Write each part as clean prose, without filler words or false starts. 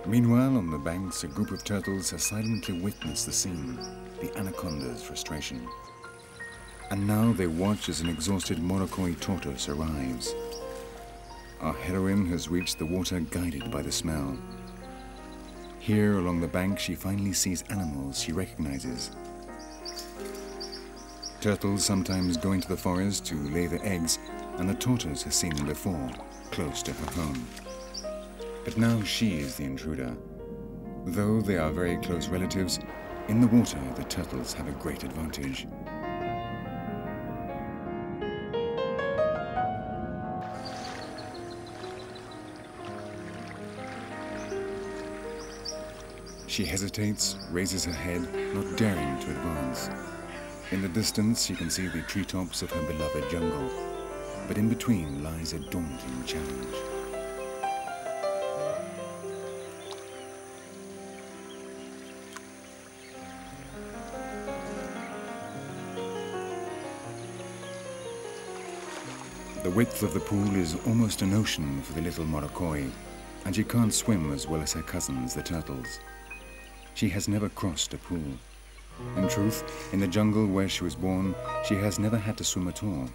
Meanwhile, on the banks, a group of turtles has silently witnessed the scene, the anaconda's frustration. And now they watch as an exhausted morrocoi tortoise arrives. Our heroine has reached the water guided by the smell. Here, along the bank, she finally sees animals she recognizes. Turtles sometimes go into the forest to lay their eggs, and the tortoise has seen them before, close to her home. But now she is the intruder. Though they are very close relatives, in the water the turtles have a great advantage. She hesitates, raises her head, not daring to advance. In the distance, you can see the treetops of her beloved jungle, but in between lies a daunting challenge. The width of the pool is almost an ocean for the little morrocoi, and she can't swim as well as her cousins, the turtles. She has never crossed a pool. In truth, in the jungle where she was born, she has never had to swim at all.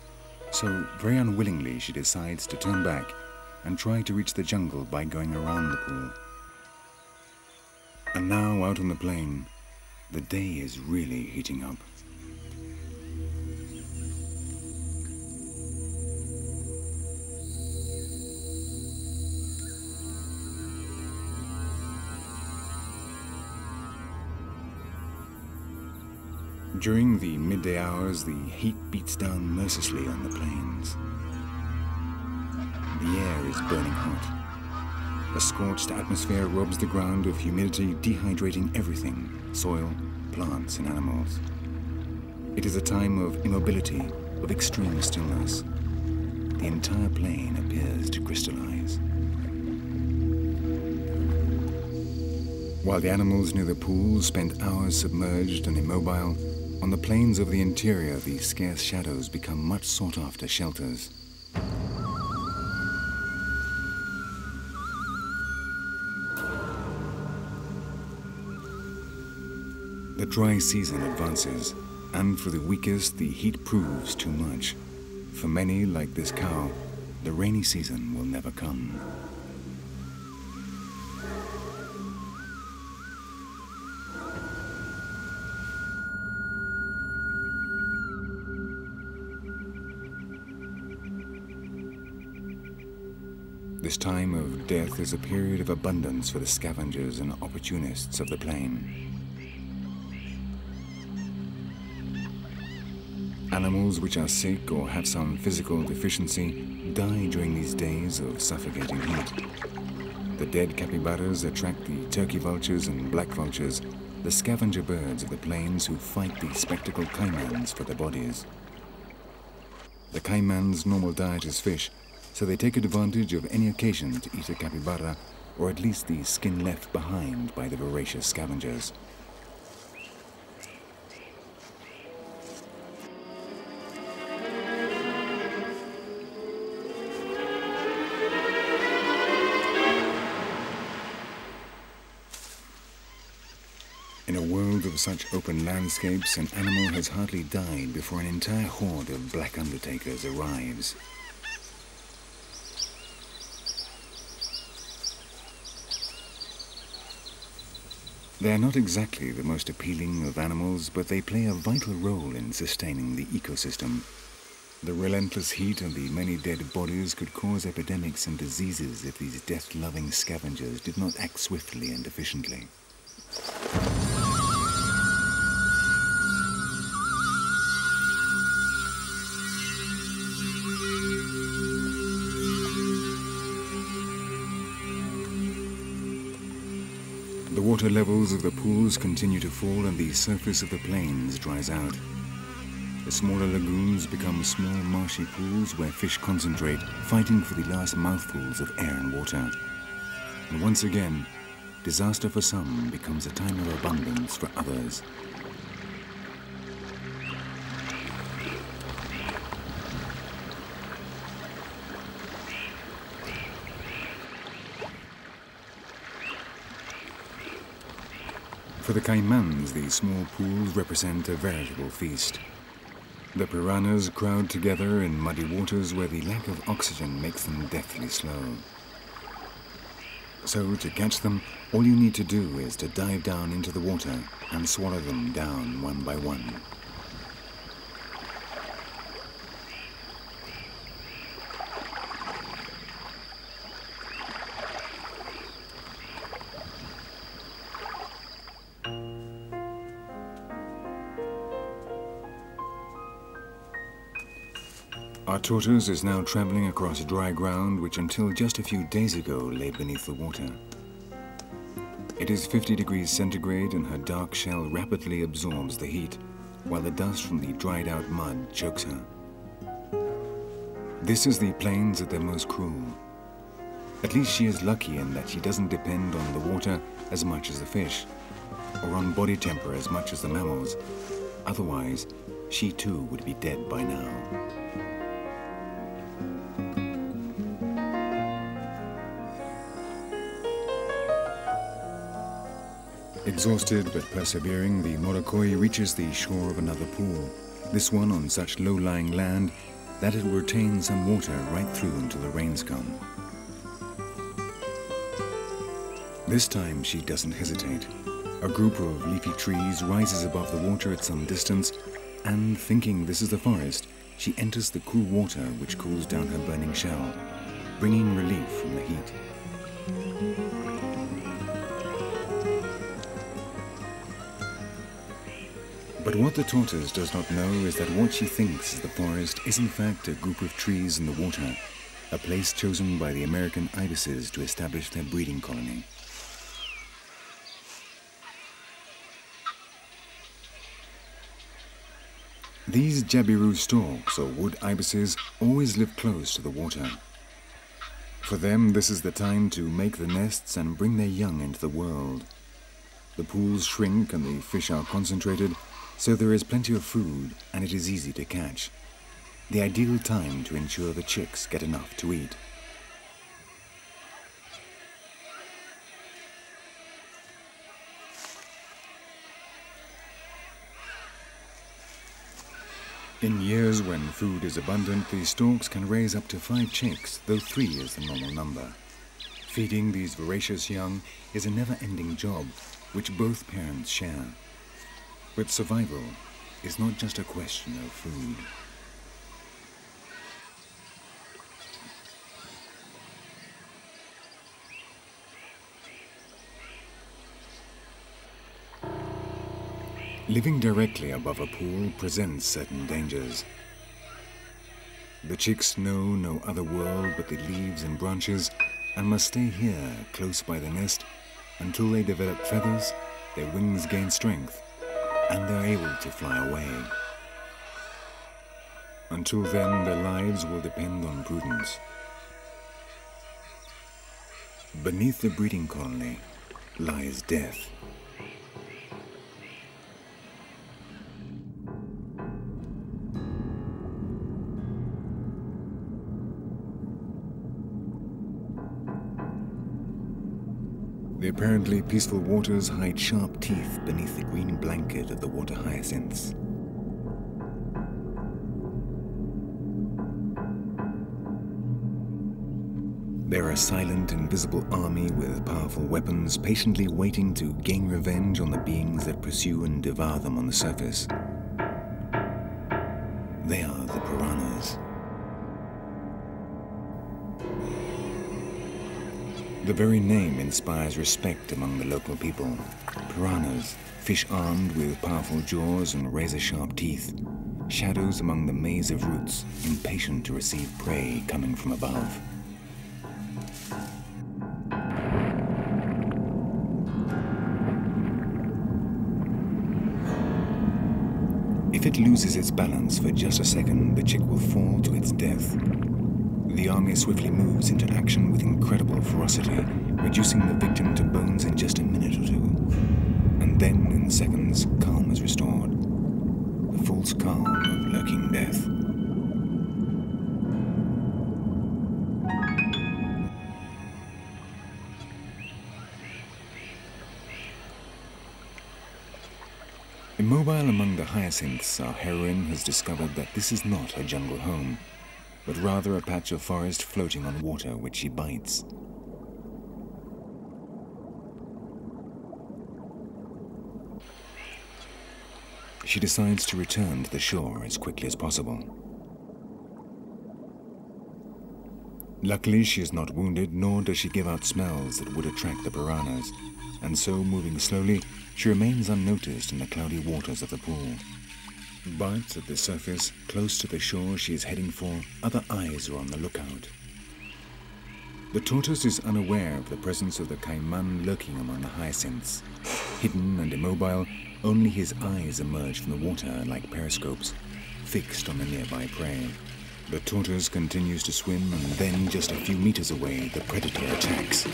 So, very unwillingly, she decides to turn back and try to reach the jungle by going around the pool. And now, out on the plain, the day is really heating up. During the midday hours, the heat beats down mercilessly on the plains. The air is burning hot. A scorched atmosphere robs the ground of humidity, dehydrating everything: soil, plants, and animals. It is a time of immobility, of extreme stillness. The entire plain appears to crystallize. While the animals near the pool spend hours submerged and immobile, on the plains of the interior, these scarce shadows become much sought-after shelters. The dry season advances, and for the weakest, the heat proves too much. For many, like this cow, the rainy season will never come. This time of death is a period of abundance for the scavengers and opportunists of the plain. Animals which are sick or have some physical deficiency die during these days of suffocating heat. The dead capybaras attract the turkey vultures and black vultures, the scavenger birds of the plains who fight the spectacled caimans for their bodies. The caiman's normal diet is fish, so they take advantage of any occasion to eat a capybara, or at least the skin left behind by the voracious scavengers. In a world of such open landscapes, an animal has hardly died before an entire horde of black undertakers arrives. They are not exactly the most appealing of animals, but they play a vital role in sustaining the ecosystem. The relentless heat and the many dead bodies could cause epidemics and diseases if these death-loving scavengers did not act swiftly and efficiently. The water levels of the pools continue to fall and the surface of the plains dries out. The smaller lagoons become small marshy pools where fish concentrate, fighting for the last mouthfuls of air and water. And once again, disaster for some becomes a time of abundance for others. For the caimans, these small pools represent a veritable feast. The piranhas crowd together in muddy waters where the lack of oxygen makes them deathly slow. So, to catch them, all you need to do is to dive down into the water and swallow them down one by one. Our tortoise is now traveling across dry ground which until just a few days ago lay beneath the water. It is 50 degrees centigrade and her dark shell rapidly absorbs the heat, while the dust from the dried out mud chokes her. This is the plains at their most cruel. At least she is lucky in that she doesn't depend on the water as much as the fish, or on body temper as much as the mammals. Otherwise, she too would be dead by now. Exhausted but persevering, the morrocoi reaches the shore of another pool, this one on such low-lying land that it will retain some water right through until the rains come. This time she doesn't hesitate. A group of leafy trees rises above the water at some distance, and thinking this is the forest, she enters the cool water which cools down her burning shell, bringing relief from the heat. But what the tortoise does not know is that what she thinks is the forest is in fact a group of trees in the water, a place chosen by the American ibises to establish their breeding colony. These jabiru storks, or wood ibises, always live close to the water. For them, this is the time to make the nests and bring their young into the world. The pools shrink and the fish are concentrated, so there is plenty of food and it is easy to catch. The ideal time to ensure the chicks get enough to eat. In years when food is abundant, the storks can raise up to 5 chicks, though 3 is the normal number. Feeding these voracious young is a never-ending job, which both parents share. But survival is not just a question of food. Living directly above a pool presents certain dangers. The chicks know no other world but the leaves and branches and must stay here close by the nest until they develop feathers, their wings gain strength, and they're able to fly away. Until then, their lives will depend on prudence. Beneath the breeding colony lies death. The apparently peaceful waters hide sharp teeth beneath the green blanket of the water hyacinths. They're a silent, invisible army with powerful weapons, patiently waiting to gain revenge on the beings that pursue and devour them on the surface. They are the piranhas. The very name inspires respect among the local people. Piranhas, fish armed with powerful jaws and razor-sharp teeth, shadows among the maze of roots, impatient to receive prey coming from above. If it loses its balance for just a second, the chick will fall to its death. The army swiftly moves into action with incredible ferocity, reducing the victim to bones in just a minute or two. And then, in seconds, calm is restored. The false calm of lurking death. Immobile among the hyacinths, our heroine has discovered that this is not her jungle home, but rather a patch of forest floating on water which she bites. She decides to return to the shore as quickly as possible. Luckily, she is not wounded, nor does she give out smells that would attract the piranhas, and so, moving slowly, she remains unnoticed in the cloudy waters of the pool. But at the surface, close to the shore she is heading for, other eyes are on the lookout. The tortoise is unaware of the presence of the caiman lurking among the hyacinths. Hidden and immobile, only his eyes emerge from the water like periscopes, fixed on the nearby prey. The tortoise continues to swim, and then, just a few meters away, the predator attacks.